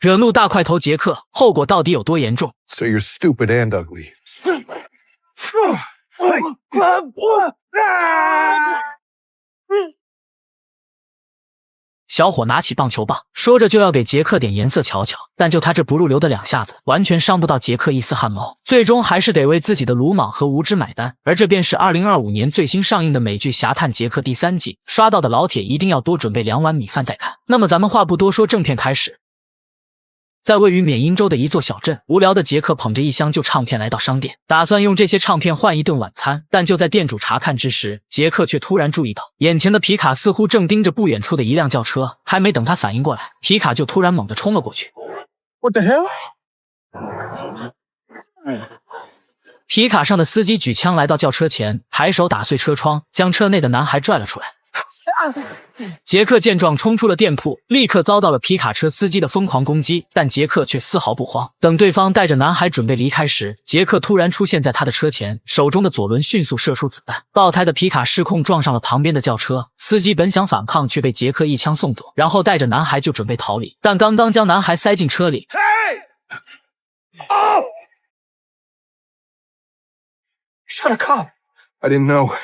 惹怒大块头杰克，后果到底有多严重 So you're stupid and ugly. 小伙拿起棒球棒，说着就要给杰克点颜色瞧瞧，但就他这不入流的2下子，完全伤不到杰克一丝汗毛，最终还是得为自己的鲁莽和无知买单。而这便是2025年最新上映的美剧《侠探杰克》第3季，刷到的老铁一定要多准备2碗米饭再看。那么咱们话不多说，正片开始。在位于缅因州的一座小镇，无聊的杰克捧着一箱旧唱片来到商店，打算用这些唱片换一顿晚餐。但就在店主查看之时，杰克却突然注意到，眼前的皮卡似乎正盯着不远处的一辆轿车。还没等他反应过来，皮卡就突然猛地冲了过去。What the hell? 皮卡上的司机举枪来到轿车前，抬手打碎车窗，将车内的男孩拽了出来。杰克见状冲出了店铺，立刻遭到了皮卡车司机的疯狂攻击，但杰克却丝毫不慌。等对方带着男孩准备离开时，杰克突然出现在他的车前，手中的左轮迅速射出子弹，爆胎的皮卡失控撞上了旁边的轿车，司机本想反抗，却被杰克一枪送走，然后带着男孩就准备逃离，但刚刚将男孩塞进车里， Oh! Shut a cop! I didn't know.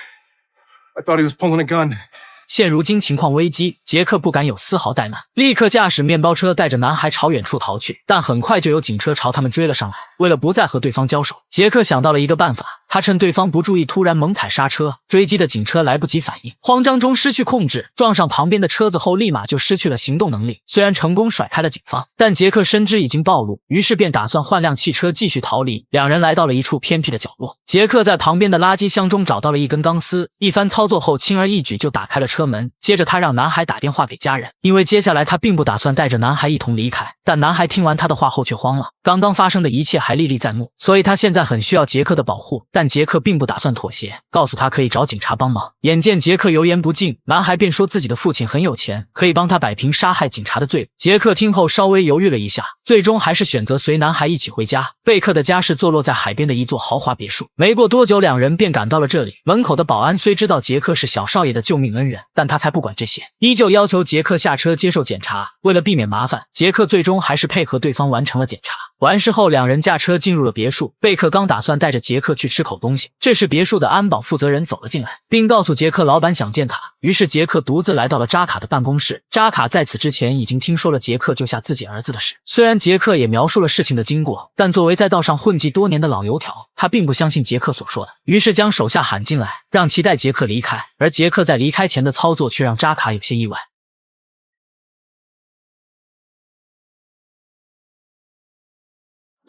I thought he was pulling a gun. 现如今情况危机，杰克不敢有丝毫怠慢，立刻驾驶面包车带着男孩朝远处逃去。但很快就有警车朝他们追了上来。为了不再和对方交手，杰克想到了一个办法，他趁对方不注意，突然猛踩刹车，追击的警车来不及反应，慌张中失去控制，撞上旁边的车子后立马就失去了行动能力。虽然成功甩开了警方，但杰克深知已经暴露，于是便打算换辆汽车继续逃离。两人来到了一处偏僻的角落，杰克在旁边的垃圾箱中找到了一根钢丝，一番操作后轻而易举就打开了车门。接着他让男孩打电话给家人，因为接下来他并不打算带着男孩一同离开。但男孩听完他的话后却慌了，刚刚发生的一切还历历在目，所以他现在很需要杰克的保护。但杰克并不打算妥协，告诉他可以找警察帮忙。眼见杰克油盐不进，男孩便说自己的父亲很有钱，可以帮他摆平杀害警察的罪。杰克听后稍微犹豫了一下，最终还是选择随男孩一起回家。贝克的家是坐落在海边的一座豪华别墅。没过多久，两人便赶到了这里。门口的保安虽知道杰克是小少爷的救命恩人，但他才不管这些，依旧要求杰克下车接受检查。为了避免麻烦，杰克最终还是配合对方完成了检查。完事后，两人驾车进入了别墅。贝克刚打算带着杰克去吃口东西，这时别墅的安保负责人走了进来，并告诉杰克老板想见他。于是杰克独自来到了扎卡的办公室。扎卡在此之前已经听说了杰克救下自己儿子的事，虽然杰克也描述了事情的经过，但作为在道上混迹多年的老油条，他并不相信杰克所说的，于是将手下喊进来，让其带杰克离开。而杰克在离开前的操作却让扎卡有些意外。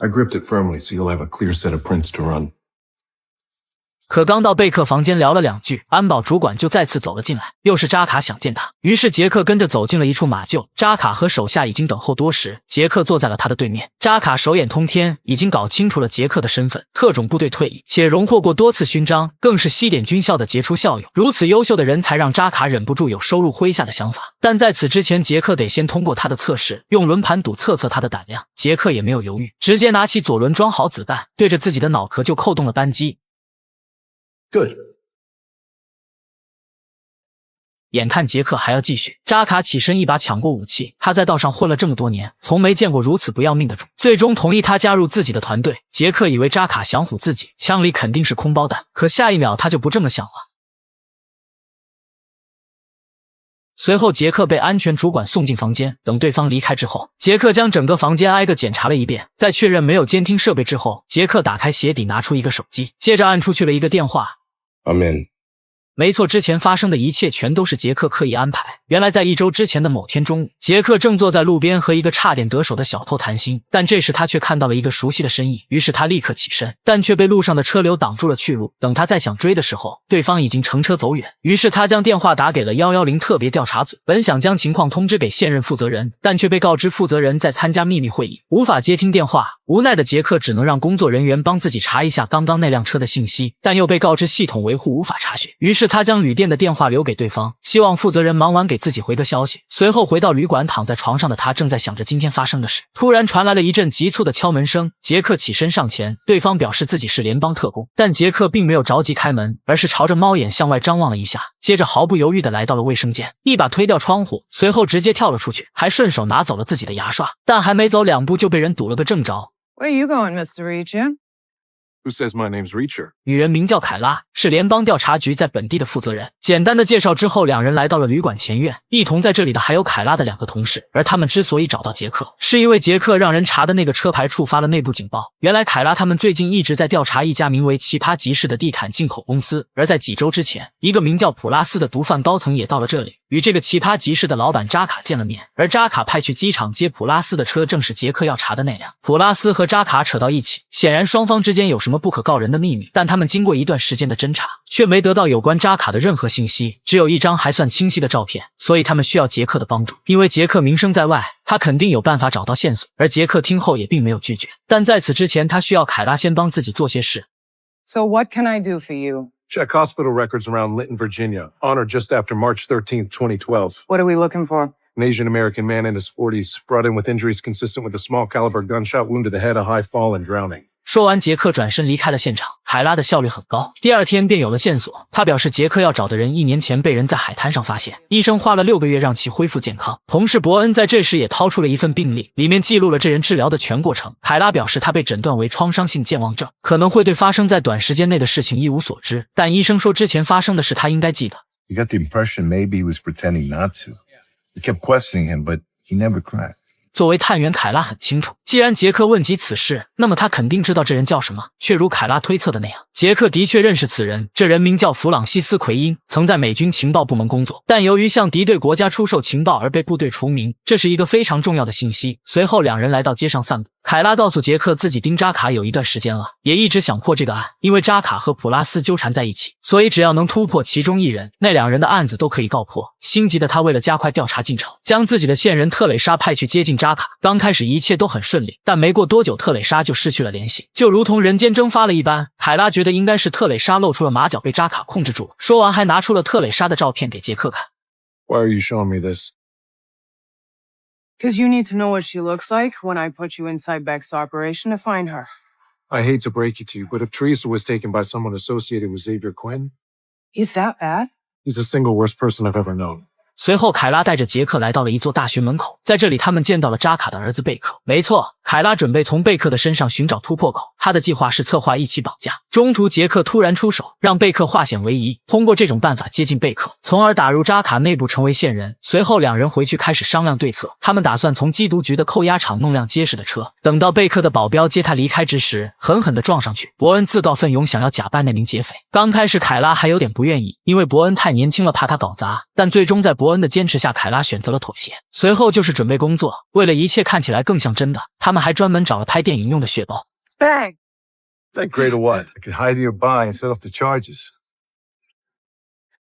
I gripped it firmly so you'll have a clear set of prints to run. 可刚到贝克房间聊了两句，安保主管就再次走了进来，又是扎卡想见他。于是杰克跟着走进了一处马厩，扎卡和手下已经等候多时，杰克坐在了他的对面。扎卡手眼通天，已经搞清楚了杰克的身份，特种部队退役，且荣获过多次勋章，更是西点军校的杰出校友。如此优秀的人才让扎卡忍不住有收入麾下的想法。但在此之前，杰克得先通过他的测试，用轮盘赌测他的胆量。杰克也没有犹豫，直接拿起左轮装好子弹，对着自己的脑壳就扣动了扳机。Good. 眼看杰克还要继续，扎卡起身一把抢过武器。他在道上混了这么多年，从没见过如此不要命的主，最终同意他加入自己的团队。杰克以为扎卡想唬自己，枪里肯定是空包弹，可下一秒他就不这么想了。随后杰克被安全主管送进房间，等对方离开之后，杰克将整个房间挨个检查了一遍，在确认没有监听设备之后，杰克打开鞋底拿出一个手机，接着按出去了一个电话。I'm in. 没错，之前发生的一切全都是杰克刻意安排。原来在1周之前的某天中午，杰克正坐在路边和一个差点得手的小偷谈心，但这时他却看到了一个熟悉的身影，于是他立刻起身，但却被路上的车流挡住了去路。等他再想追的时候，对方已经乘车走远，于是他将电话打给了110特别调查组，本想将情况通知给现任负责人，但却被告知负责人在参加秘密会议，无法接听电话。无奈的杰克只能让工作人员帮自己查一下刚刚那辆车的信息，但又被告知系统维护无法查询，于是是他将旅店的电话留给对方，希望负责人忙完给自己回个消息。随后回到旅馆，躺在床上的他正在想着今天发生的事，突然传来了一阵急促的敲门声。杰克起身上前，对方表示自己是联邦特工，但杰克并没有着急开门，而是朝着猫眼向外张望了一下，接着毫不犹豫地来到了卫生间，一把推掉窗户，随后直接跳了出去，还顺手拿走了自己的牙刷，但还没走2步就被人堵了个正着。 Where you going, Mr. Reacher? Who says my name's Reacher? 女人名叫凯拉，是联邦调查局在本地的负责人。简单的介绍之后，两人来到了旅馆前院，一同在这里的还有凯拉的2个同事。而他们之所以找到杰克，是因为杰克让人查的那个车牌触发了内部警报。原来凯拉他们最近一直在调查一家名为奇葩集市的地毯进口公司，而在几周之前，一个名叫普拉斯的毒贩高层也到了这里，与这个奇葩集市的老板扎卡见了面。而扎卡派去机场接普拉斯的车正是杰克要查的那辆。普拉斯和扎卡扯到一起，显然双方之间有什么不可告人的秘密，但他们经过一段时间的侦查，却没得到有关扎卡的任何信息，只有一张还算清晰的照片，所以他们需要杰克的帮助。因为杰克名声在外，他肯定有办法找到线索。而杰克听后也并没有拒绝，但在此之前，他需要凯拉先帮自己做些事。So what can I do for you? Check hospital records around Linton, Virginia, on or just after March 13th, 2012. What are we looking for? An Asian American man in his 40s, brought in with injuries consistent with a small caliber gunshot wound to the head, a high fall, and drowning. 说完，杰克转身离开了现场。凯拉的效率很高，第2天便有了线索。他表示杰克要找的人1年前被人在海滩上发现，医生花了6个月让其恢复健康。同事伯恩在这时也掏出了一份病历，里面记录了这人治疗的全过程。凯拉表示他被诊断为创伤性健忘症，可能会对发生在短时间内的事情一无所知，但医生说之前发生的事他应该记得。 You got the impression maybe he was pretending not to. We kept questioning him, but he never cracked. 作为探员，凯拉很清楚，既然杰克问及此事，那么他肯定知道这人叫什么。却如凯拉推测的那样，杰克的确认识此人，这人名叫弗朗西斯·奎因，曾在美军情报部门工作，但由于向敌对国家出售情报而被部队除名，这是一个非常重要的信息。随后两人来到街上散步，凯拉告诉杰克自己盯扎卡有一段时间了，也一直想破这个案，因为扎卡和普拉斯纠缠在一起，所以只要能突破其中一人，那2人的案子都可以告破。心急的他为了加快调查进程，将自己的线人特蕾莎派去接近扎卡。刚开始一切都很顺利，但没过多久，特蕾莎就失去了联系，就如同人间蒸发了一般。凯拉觉得应该是特蕾莎露出了马脚，被扎卡控制住了。说完还拿出了特蕾莎的照片给杰克看。 Why are you showing me this? Because you need to know what she looks like when I put you inside Beck's operation to find her. I hate to break it to you, but if Teresa was taken by someone associated with Xavier Quinn, He's that bad? he's the single worst person I've ever known. 随后，凯拉带着杰克来到了一座大学门口，在这里他们见到了扎卡的儿子贝克。没错，凯拉准备从贝克的身上寻找突破口，他的计划是策划一起绑架。中途，杰克突然出手，让贝克化险为夷，通过这种办法接近贝克，从而打入扎卡内部成为线人。随后，两人回去开始商量对策。他们打算从缉毒局的扣押场弄辆结实的车，等到贝克的保镖接他离开之时，狠狠地撞上去。伯恩自告奋勇，想要假扮那名劫匪。刚开始，凯拉还有点不愿意，因为伯恩太年轻了，怕他搞砸。但最终在伯恩的坚持下，凯拉选择了妥协。随后就是准备工作，为了一切看起来更像真的，他们还专门找了拍电影用的血包。 Bang! That great or what? I could hide nearby and set off the charges.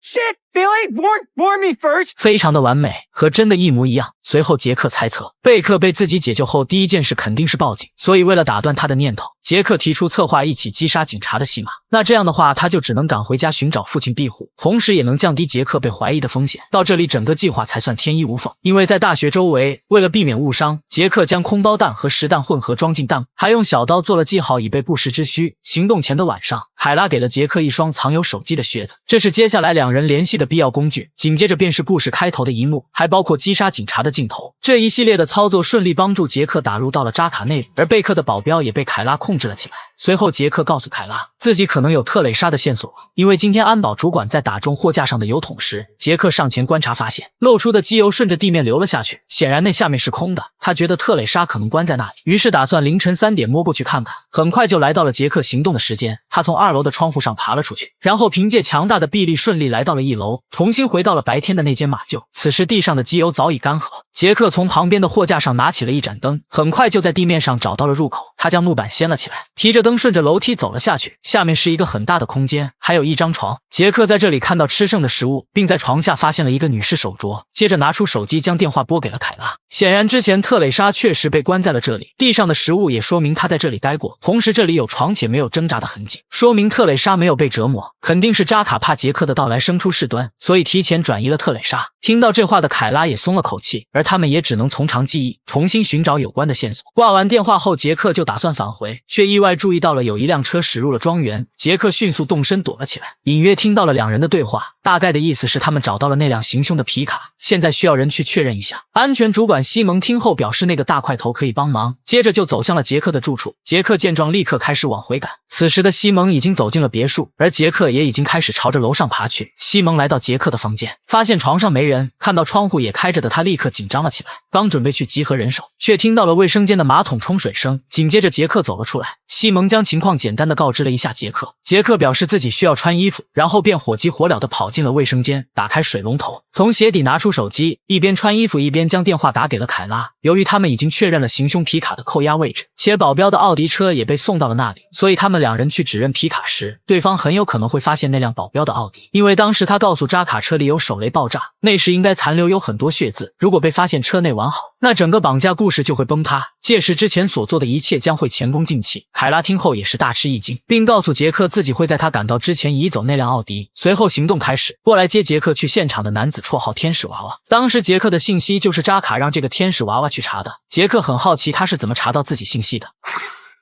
Shit, Billy! Warn me first! 非常的完美，和真的一模一样。随后杰克猜测，贝克被自己解救后，第一件事肯定是报警，所以为了打断他的念头，杰克提出策划一起击杀警察的戏码。那这样的话，他就只能赶回家寻找父亲庇护，同时也能降低杰克被怀疑的风险。到这里，整个计划才算天衣无缝。因为在大学周围，为了避免误伤，杰克将空包弹和实弹混合装进弹，还用小刀做了记号，以备不时之需。行动前的晚上，凯拉给了杰克一双藏有手机的靴子，这是接下来两人联系的必要工具。紧接着便是故事开头的一幕，还包括击杀警察的镜头。这一系列的操作顺利帮助杰克打入到了扎卡内部，而贝克的保镖也被凯拉控制了起来。随后，杰克告诉凯拉，自己可能有特蕾莎的线索，因为今天安保主管在打中货架上的油桶时，杰克上前观察，发现漏出的机油顺着地面流了下去，显然那下面是空的。他觉得特蕾莎可能关在那里，于是打算凌晨3点摸过去看看。很快就来到了杰克行动的时间，他从2楼的窗户上爬了出去，然后凭借强大的臂力顺利来到了1楼，重新回到了白天的那间马厩。此时地上的机油早已干涸，杰克从旁边的货架上拿起了一盏灯，很快就在地面上找到了入口。他将木板掀了起来，提着灯顺着楼梯走了下去。下面是一个很大的空间，还有一张床。杰克在这里看到吃剩的食物，并在床下发现了一个女士手镯，接着拿出手机将电话拨给了凯拉。显然之前特蕾莎确实被关在了这里，地上的食物也说明她在这里待过，同时这里有床且没有挣扎的痕迹，说明特蕾莎没有被折磨，肯定是扎卡怕杰克的到来生出事端，所以提前转移了特蕾莎。听到这话的凯拉也松了口气，而他们也只能从长计议，重新寻找有关的线索。挂完电话后，杰克就打算返回，却意外注意到了有一辆车驶入了庄园。杰克迅速动身躲了起来，隐约听到了两人的对话，大概的意思是他们找到了那辆行凶的皮卡，现在需要人去确认一下。安全主管西蒙听后表示那个大块头可以帮忙，接着就走向了杰克的住处。杰克见状立刻开始往回赶，此时的西蒙已经走进了别墅，而杰克也已经开始朝着楼上爬去。西蒙来到杰克的房间，发现床上没人，看到窗户也开着的他立刻紧张了起来，刚准备去集合人手，却听到了卫生间的马桶冲水声，紧接着杰克走了出来。西蒙将情况简单的告知了一下杰克，杰克表示自己需要穿衣服，然后便火急火燎的跑进了卫生间，打开水龙头，从鞋底拿出手机，一边穿衣服一边将电话打给了凯拉。由于他们已经确认了行凶皮卡的扣押位置，且保镖的奥迪车也被送到了那里，所以他们两人去指认皮卡时，对方很有可能会发现那辆保镖的奥迪，因为当时他告诉扎卡车里有手雷爆炸，那时应该残留有很多血渍，如果被发现车内完好，那整个绑架故事就会崩塌，届时之前所做的一切将会前功尽弃。凯拉听后也是大吃一惊，并告诉杰克自己会在他赶到之前移走那辆奥迪。随后行动开始，过来接杰克去现场的男子绰号天使娃娃，当时杰克的信息就是扎卡让这个天使娃娃去查的。杰克很好奇他是怎么查到自己信息的。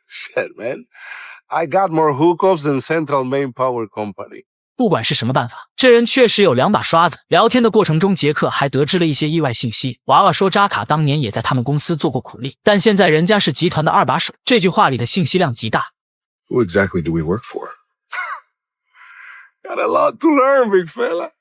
Shit, man. I got more hookups than Central Main Power Company. 不管是什么办法，这人确实有两把刷子。聊天的过程中，杰克还得知了一些意外信息。娃娃说扎卡当年也在他们公司做过苦力，但现在人家是集团的二把手。这句话里的信息量极大。Who exactly do we work for? Got a lot to learn, big fella.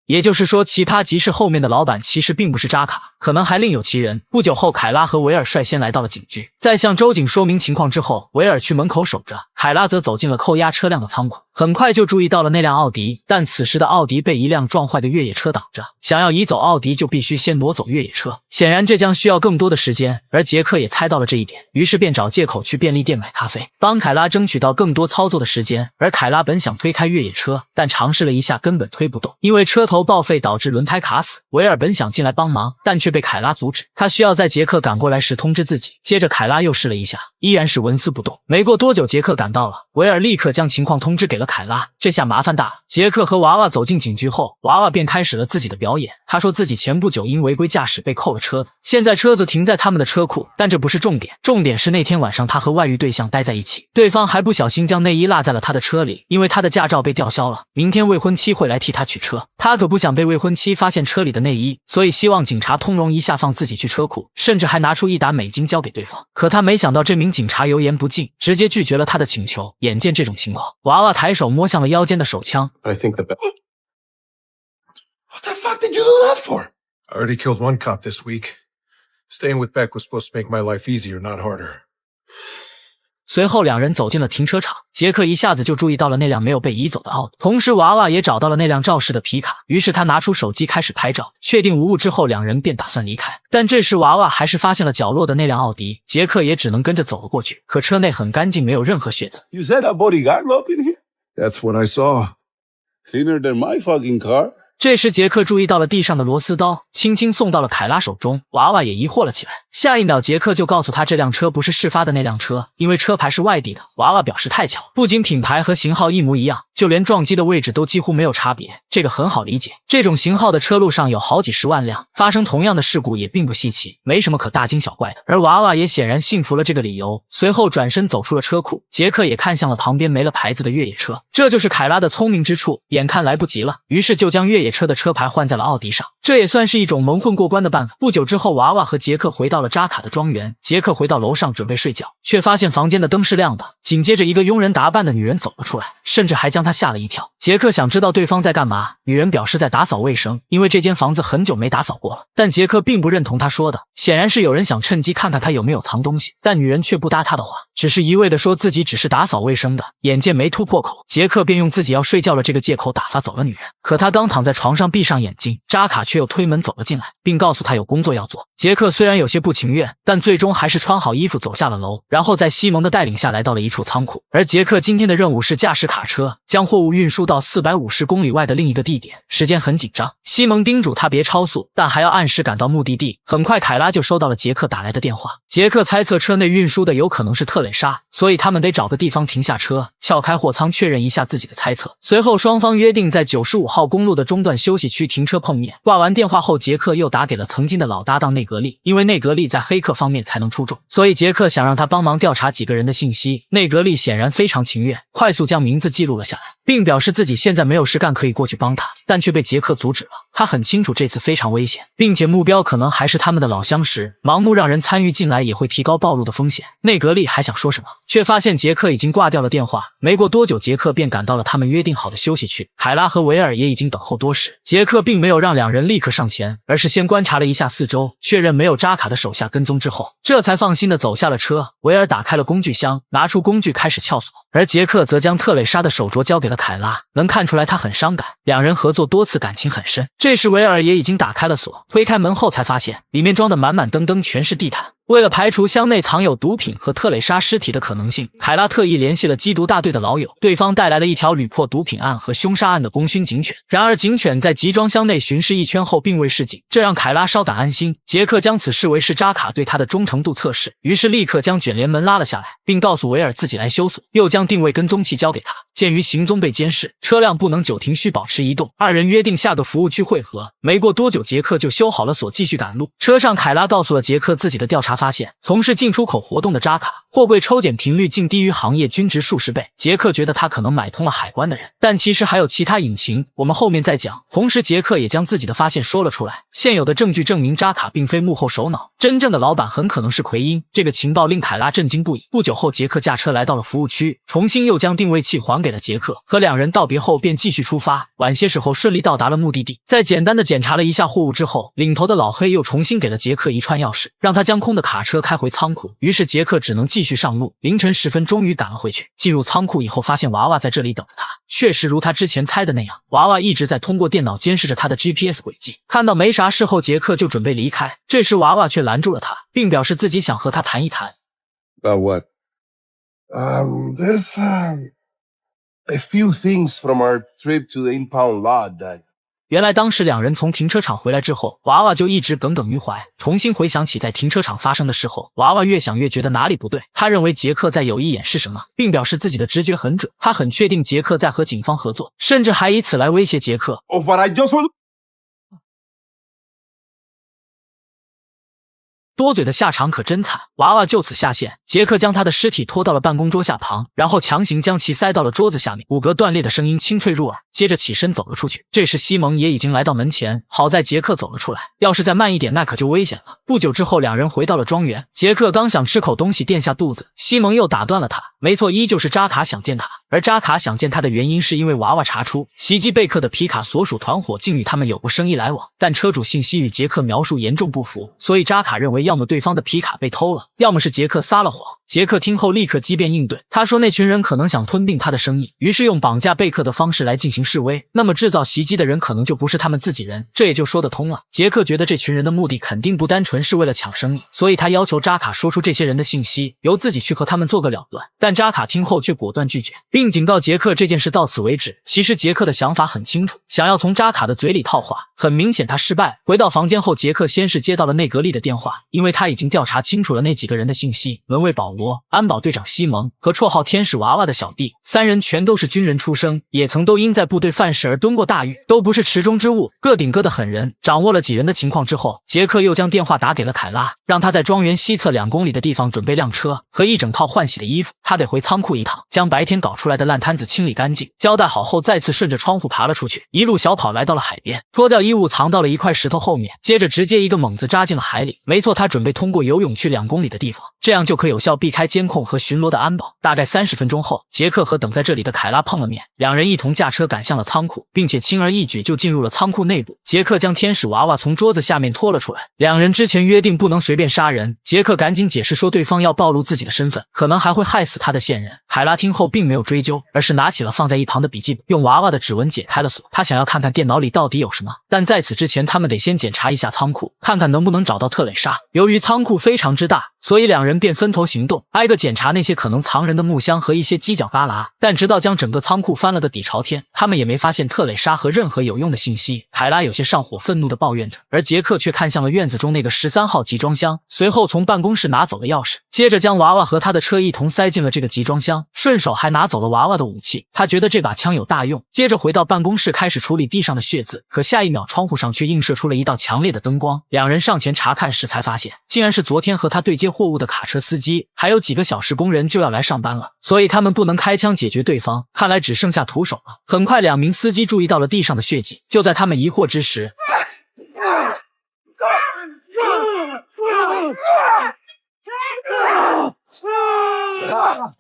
也就是说，奇葩集市后面的老板其实并不是扎卡，可能还另有其人。不久后，凯拉和维尔率先来到了警局，在向周警说明情况之后，维尔去门口守着，凯拉则走进了扣押车辆的仓库，很快就注意到了那辆奥迪，但此时的奥迪被一辆撞坏的越野车挡着，想要移走奥迪就必须先挪走越野车，显然这将需要更多的时间，而杰克也猜到了这一点，于是便找借口去便利店买咖啡，帮凯拉争取到更多操作的时间。而凯拉本想推开越野车，但尝试了一下根本推不动，因为车头报废导致轮胎卡死。维尔本想进来帮忙，但却被凯拉阻止，他需要在杰克赶过来时通知自己。接着凯拉又试了一下，依然是纹丝不动。没过多久，杰克赶到了，维尔立刻将情况通知给了凯拉，这下麻烦大了。杰克和娃娃走进警局后，娃娃便开始了自己的表演。他说自己前不久因违规驾驶被扣了车子，现在车子停在他们的车库，但这不是重点，重点是那天晚上他和外遇对象待在一起，对方还不小心将内衣落在了他的车里，因为他的驾照被吊销了，明天未婚妻会来替他取车，他可不想被未婚妻发现车里的内衣，所以希望警察通融一下放自己去车库，甚至还拿出$100交给对方。可他没想到这名警察油盐不进，直接拒绝了他的请求。眼见这种情况，娃娃抬手摸向了腰间的手枪。 I think the What the fuck did you do that for? I already killed one cop this week. Staying with Beck was supposed to make my life easier, not harder. 随后两人走进了停车场，杰克一下子就注意到了那辆没有被移走的奥迪，同时娃娃也找到了那辆肇事的皮卡，于是他拿出手机开始拍照，确定无误之后，两人便打算离开。但这时娃娃还是发现了角落的那辆奥迪，杰克也只能跟着走了过去，可车内很干净，没有任何血渍。 You said a bodyguard up in here? That's what I saw. Cleaner than my fucking car. 这时杰克注意到了地上的螺丝刀，轻轻送到了凯拉手中，娃娃也疑惑了起来。下一秒杰克就告诉他这辆车不是事发的那辆车，因为车牌是外地的。娃娃表示太巧，不仅品牌和型号一模一样，就连撞击的位置都几乎没有差别，这个很好理解，这种型号的车路上有好几十万辆，发生同样的事故也并不稀奇，没什么可大惊小怪的。而娃娃也显然信服了这个理由，随后转身走出了车库。杰克也看向了旁边没了牌子的越野车，这就是凯拉的聪明之处，眼看来不及了，于是就将越野车的车牌换在了奥迪上，这也算是一种蒙混过关的办法。不久之后，娃娃和杰克回到了扎卡的庄园，杰克回到楼上准备睡觉，却发现房间的灯是亮的，紧接着一个佣人打扮的女人走了出来，甚至还将他吓了一跳。杰克想知道对方在干嘛，女人表示在打扫卫生，因为这间房子很久没打扫过了，但杰克并不认同她说的，显然是有人想趁机看看他有没有藏东西，但女人却不搭他的话，只是一味地说自己只是打扫卫生的。眼见没突破口，杰克便用自己要睡觉了这个借口打发走了女人。可他刚躺在床上闭上眼睛，扎卡却却又推门走了进来，并告诉他有工作要做。杰克虽然有些不情愿，但最终还是穿好衣服走下了楼，然后在西蒙的带领下来到了一处仓库。而杰克今天的任务是驾驶卡车将货物运输到450公里外的另一个地点，时间很紧张。西蒙叮嘱他别超速，但还要按时赶到目的地。很快凯拉就收到了杰克打来的电话，杰克猜测车内运输的有可能是特蕾莎，所以他们得找个地方停下车，撬开货仓确认一下自己的猜测。随后双方约定在95号公路的中段休息区停车碰面。挂完电话后，杰克又打给了曾经的老搭档内格利，因为内格利在黑客方面才能出众，所以杰克想让他帮忙调查几个人的信息。内格利显然非常情愿，快速将名字记录了下来，并表示自己现在没有事干可以过去帮他，但却被杰克阻止了。他很清楚这次非常危险，并且目标可能还是他们的老相识，盲目让人参与进来也会提高暴露的风险。内格利还想说什么，却发现杰克已经挂掉了电话。没过多久，杰克便赶到了他们约定好的休息区，凯拉和维尔也已经等候多时。杰克并没有让两人立刻上前，而是先观察了一下四周，确认没有扎卡的手下跟踪之后，这才放心的走下了车。维尔打开了工具箱，拿出工具开始撬锁，而杰克则将特蕾莎的手镯交给了凯拉，能看出来他很伤感，两人合作多次，感情很深。这时维尔也已经打开了锁，推开门后才发现里面装的满满登登全是地毯。为了排除箱内藏有毒品和特蕾莎尸体的可能性，凯拉特意联系了缉毒大队的老友，对方带来了一条屡破毒品案和凶杀案的功勋警犬。然而警犬在集装箱内巡视一圈后并未示警，这让凯拉稍感安心。杰克将此视为是扎卡对他的忠诚度测试，于是立刻将卷帘门拉了下来，并告诉维尔自己来修锁，又将定位跟踪器交给他。鉴于行踪被监视，车辆不能久停，需保持移动，二人约定下个服务区汇合。没过多久，杰克就修好了锁，继续赶路。车上凯拉告诉了杰克自己的调查发现，从事进出口活动的扎卡货柜抽检频率竟低于行业均值数十倍。杰克觉得他可能买通了海关的人，但其实还有其他隐情，我们后面再讲。同时杰克也将自己的发现说了出来，现有的证据证明扎卡并非幕后首脑，真正的老板很可能是奎因。这个情报令凯拉震惊不已。不久后，杰克驾车来到了服务区，重新又将定位器还给了杰克，和两人道别后便继续出发。晚些时候顺利到达了目的地，在简单的检查了一下货物之后，领头的老黑又重新给了杰克一串钥匙，让他将空的卡车开回仓库。于是杰克只能继续上路。凌晨时分终于赶了回去，进入仓库以后发现娃娃在这里等着他，确实如他之前猜的那样，娃娃一直在通过电脑监视着他的 GPS 轨迹。看到没啥事后，杰克就准备离开，这时娃娃却拦住了他，并表示自己想和他谈一谈。 About what? There's a few things from our trip to the impound lot that... 原来当时两人从停车场回来之后，娃娃就一直耿耿于怀，重新回想起在停车场发生的事后，娃娃越想越觉得哪里不对。他认为杰克在有意掩饰什么，并表示自己的直觉很准，他很确定杰克在和警方合作，甚至还以此来威胁杰克。 Of what I just want... 多嘴的下场可真惨，娃娃就此下线。杰克将他的尸体拖到了办公桌下旁，然后强行将其塞到了桌子下面，骨骼断裂的声音清脆入耳，接着起身走了出去。这时西蒙也已经来到门前，好在杰克走了出来，要是再慢一点那可就危险了。不久之后，两人回到了庄园，杰克刚想吃口东西垫下肚子，西蒙又打断了他。没错，依旧是扎卡想见他，而扎卡想见他的原因是因为娃娃查出袭击贝克的皮卡所属团伙竟与他们有过生意来往，但车主信息与杰克描述严重不符，所以扎卡认为要么对方的皮卡被偷了，要么是杰克撒了谎。杰克听后立刻机变应对，他说那群人可能想吞并他的生意，于是用绑架贝克的方式来进行示威，那么制造袭击的人可能就不是他们自己人，这也就说得通了。杰克觉得这群人的目的肯定不单纯是为了抢生意，所以他要求扎卡说出这些人的信息，由自己去和他们做个了断。但扎卡听后却果断拒绝，并警告杰克这件事到此为止。其实杰克的想法很清楚，想要从扎卡的嘴里套话，很明显他失败。回到房间后，杰克先是接到了内格利的电话，因为他已经调查清楚了那几个人的信息，门卫保罗、安保队长西蒙和绰号天使娃娃的小弟，三人全都是军人出身，也曾都因在部队犯事而蹲过大狱，都不是池中之物，个顶个的狠人。掌握了几人的情况之后，杰克又将电话打给了凯拉，让他在庄园西侧2公里的地方准备辆车和一整套换洗的衣服，他得回仓库一趟，将白天搞出来的烂摊子清理干净。交代好后，再次顺着窗户爬了出去，一路小跑来到了海边，脱掉衣物藏到了一块石头后面，接着直接一个猛子扎进了海里。没错，他准备通过游泳去2公里公里的地方，这样就可有效避开监控和巡逻的安保。大概30分钟后，杰克和等在这里的凯拉碰了面，两人一同驾车赶向了仓库，并且轻而易举就进入了仓库内部。杰克将天使娃娃从桌子下面拖了出来，两人之前约定不能随便杀人，杰克赶紧解释说对方要暴露自己的身份，可能还会害死他的线人。凯拉听后并没有追究，而是拿起了放在一旁的笔记本，用娃娃的指纹解开了锁。他想要看看电脑里到底有什么，但在此之前他们得先检查一下仓库，看看能不能找到特蕾莎。由于仓库非常之大，所以两人便分头行动，挨个检查那些可能藏人的木箱和一些犄角旮旯。但直到将整个仓库翻了个底朝天，他们也没发现特蕾莎和任何有用的信息。凯拉有些上火，愤怒地抱怨着，而杰克却看向了院子中那个13号集装箱，随后从办公室拿走了钥匙，接着将娃娃和他的车一同塞进了这个集装箱，顺手还拿走了娃娃的武器。他觉得这把枪有大用，接着回到办公室开始处理地上的血渍，可下一秒窗户上却映射出了一道强烈的灯光。两人上前查看时才发现，竟然是昨天和他对接货物的卡车司机，还有几个小时工人就要来上班了，所以他们不能开枪解决对方，看来只剩下徒手了。很快2名司机注意到了地上的血迹，就在他们疑惑之时，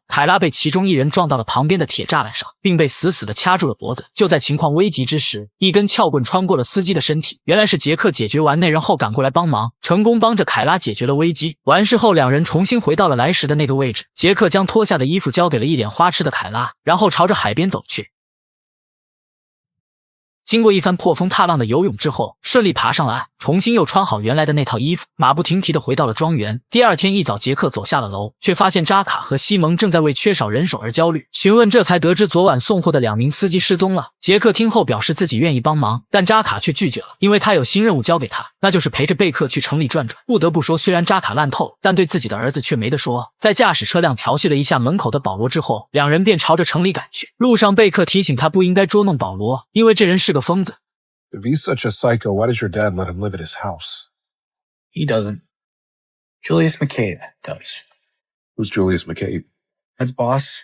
凯拉被其中一人撞到了旁边的铁栅栏上，并被死死地掐住了脖子。就在情况危急之时，一根撬棍穿过了司机的身体，原来是杰克解决完那人后赶过来帮忙，成功帮着凯拉解决了危机。完事后，两人重新回到了来时的那个位置，杰克将脱下的衣服交给了一脸花痴的凯拉，然后朝着海边走去。经过一番破风踏浪的游泳之后，顺利爬上了岸，重新又穿好原来的那套衣服，马不停蹄地回到了庄园。第二天一早，杰克走下了楼，却发现扎卡和西蒙正在为缺少人手而焦虑。询问这才得知昨晚送货的2名司机失踪了。杰克听后表示自己愿意帮忙，但扎卡却拒绝了，因为他有新任务交给他，那就是陪着贝克去城里转转。不得不说，虽然扎卡烂透，但对自己的儿子却没得说。在驾驶车辆调戏了一下门口的保罗之后，两人便朝着城里赶去。路上，贝克提醒他不应该捉弄保罗，因为这人是个疯子。If he's such a psycho, why does your dad let him live at his house? He doesn't. Julius McCabe does. Who's Julius McCabe? That's boss.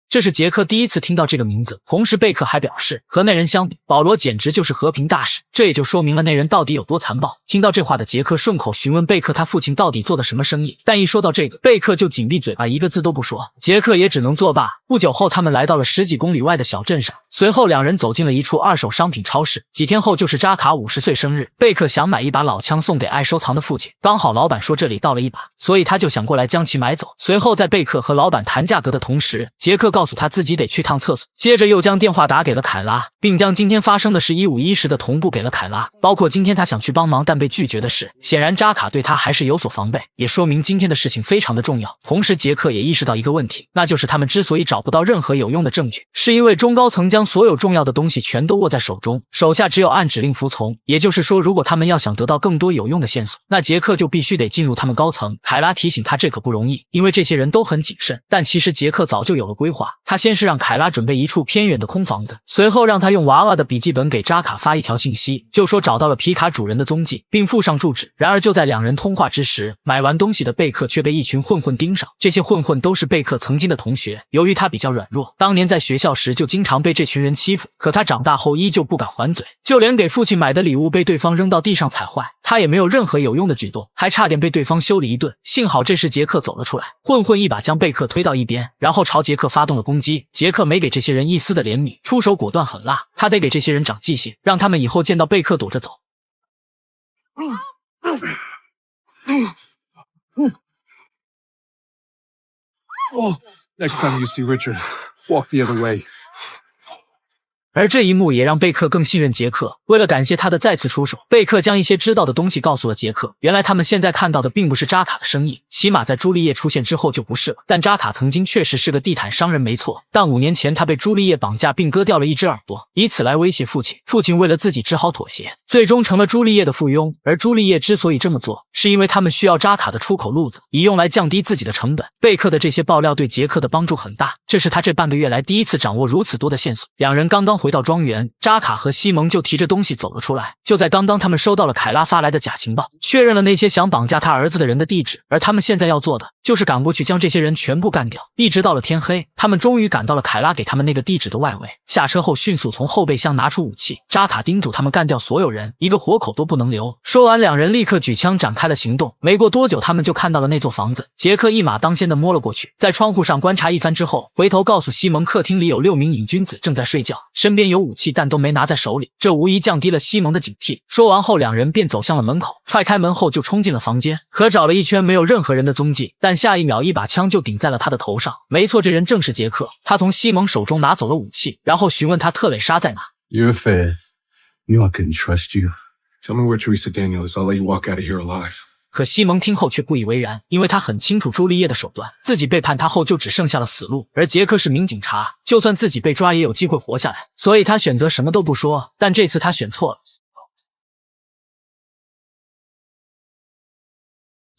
这是杰克第一次听到这个名字，同时贝克还表示，和那人相比，保罗简直就是和平大使，这也就说明了那人到底有多残暴。听到这话的杰克顺口询问贝克他父亲到底做的什么生意，但一说到这个，贝克就紧闭嘴巴，一个字都不说。杰克也只能作罢。不久后，他们来到了10几公里外的小镇上，随后两人走进了一处二手商品超市。几天后就是扎卡50岁生日，贝克想买一把老枪送给爱收藏的父亲，刚好老板说这里到了一把，所以他就想过来将其买走。随后在贝克和老板谈价格的同时，杰克告诉他自己得去趟厕所，接着又将电话打给了凯拉，并将今天发生的事一五一十的同步给了凯拉，包括今天他想去帮忙但被拒绝的事。显然扎卡对他还是有所防备，也说明今天的事情非常的重要。同时杰克也意识到一个问题，那就是他们之所以找不到任何有用的证据，是因为中高层将所有重要的东西全都握在手中，手下只有按指令服从。也就是说，如果他们要想得到更多有用的线索，那杰克就必须得进入他们高层。凯拉提醒他这可不容易，因为这些人都很谨慎，但其实杰克早就有了规划。他先是让凯拉准备一处偏远的空房子，随后让他用娃娃的笔记本给扎卡发一条信息，就说找到了皮卡主人的踪迹，并附上住址。然而就在两人通话之时，买完东西的贝克却被一群混混盯上。这些混混都是贝克曾经的同学，由于他比较软弱，当年在学校时就经常被这群人欺负，可他长大后依旧不敢还嘴，就连给父亲买的礼物被对方扔到地上踩坏，他也没有任何有用的举动，还差点被对方修理一顿。幸好这时杰克走了出来，混混一把将贝克推到一边，然后朝杰克发动了攻击。杰克没给这些人一丝的怜悯，出手果断狠辣，他得给这些人长记性，让他们以后见到贝克躲着走。Oh, next time you see Richard, walk the other way. 而这一幕也让贝克更信任杰克。为了感谢他的再次出手，贝克将一些知道的东西告诉了杰克。原来他们现在看到的并不是扎卡的生意，起码在朱丽叶出现之后就不是了。但扎卡曾经确实是个地毯商人没错，但5年前他被朱丽叶绑架并割掉了一只耳朵，以此来威胁父亲。父亲为了自己只好妥协，最终成了朱丽叶的附庸。而朱丽叶之所以这么做，是因为他们需要扎卡的出口路子，以用来降低自己的成本。贝克的这些爆料对杰克的帮助很大，这是他这半个月来第一次掌握如此多的线索。两人刚刚回到庄园，扎卡和西蒙就提着东西走了出来。就在刚刚，他们收到了凯拉发来的假情报，确认了那些想绑架他儿子的人的地址，而他们现在要做的就是赶过去将这些人全部干掉。一直到了天黑，他们终于赶到了凯拉给他们那个地址的外围。下车后迅速从后备箱拿出武器，扎卡叮嘱他们干掉所有人，一个活口都不能留。说完，两人立刻举枪展开了行动。没过多久，他们就看到了那座房子。杰克一马当先的摸了过去，在窗户上观察一番之后，回头告诉西蒙，客厅里有6名瘾君子正在睡觉，身边有武器，但都没拿在手里，这无疑降低了西蒙的警惕。说完后，两人便走向了门口，踹开门后就冲进了房间。可找了一圈没有任何人的踪迹，但下一秒一把枪就顶在了他的头上。没错，这人正是杰克。他从西蒙手中拿走了武器，然後询问他特蕾莎在哪。 You're a Fed. Knew I couldn't trust you. Tell me where Teresa Daniel is. I'll let you walk out of here alive. 可西蒙听后却不以为然，因为他很清楚朱丽叶的手段，自己背叛他后就只剩下了死路，而杰克是名警察，就算自己被抓也有机会活下来，所以他选择什么都不说。但这次他选错了。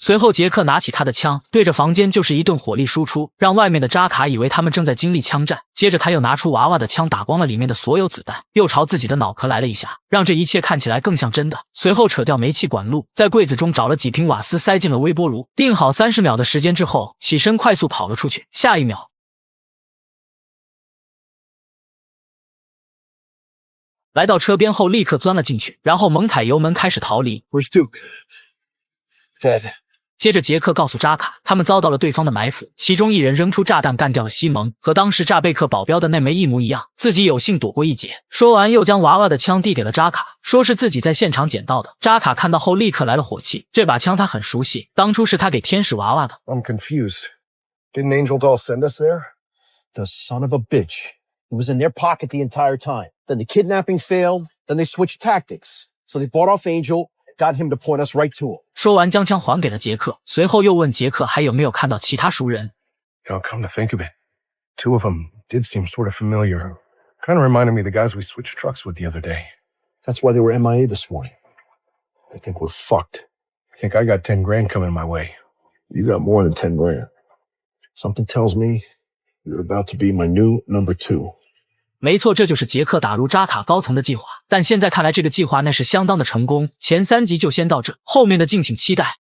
随后，杰克拿起他的枪，对着房间就是一顿火力输出，让外面的扎卡以为他们正在经历枪战。接着，他又拿出娃娃的枪，打光了里面的所有子弹，又朝自己的脑壳来了一下，让这一切看起来更像真的。随后，扯掉煤气管路，在柜子中找了几瓶瓦斯，塞进了微波炉。定好30秒的时间之后，起身快速跑了出去。下一秒，来到车边后，立刻钻了进去，然后猛踩油门开始逃离。 Where's Duke? Dead. 接着，杰克告诉扎卡，他们遭到了对方的埋伏，其中一人扔出炸弹干掉了西蒙，和当时炸贝克保镖的那枚一模一样，自己有幸躲过一劫。说完，又将娃娃的枪递给了扎卡，说是自己在现场捡到的。扎卡看到后立刻来了火气，这把枪他很熟悉，当初是他给天使娃娃的。 I'm confused. Didn't Angel Doll send us there? The son of a bitch. He was in their pocket the entire time. Then the kidnapping failed. Then they switched tactics. So they bought off Angel, got him to point us right to him. 说完，将枪还给了杰克，随后又问杰克还有没有看到其他熟人。 You know, come to think of it, 2 of them did seem sort of familiar. Kind of reminded me of the guys we switched trucks with the other day. That's why they were MIA this morning. I think we're fucked. I think I got 10 grand coming my way. You got more than 10 grand. Something tells me you're about to be my new number 2. 没错，这就是杰克打入扎卡高层的计划。但现在看来，这个计划那是相当的成功。前3集就先到这，后面的敬请期待。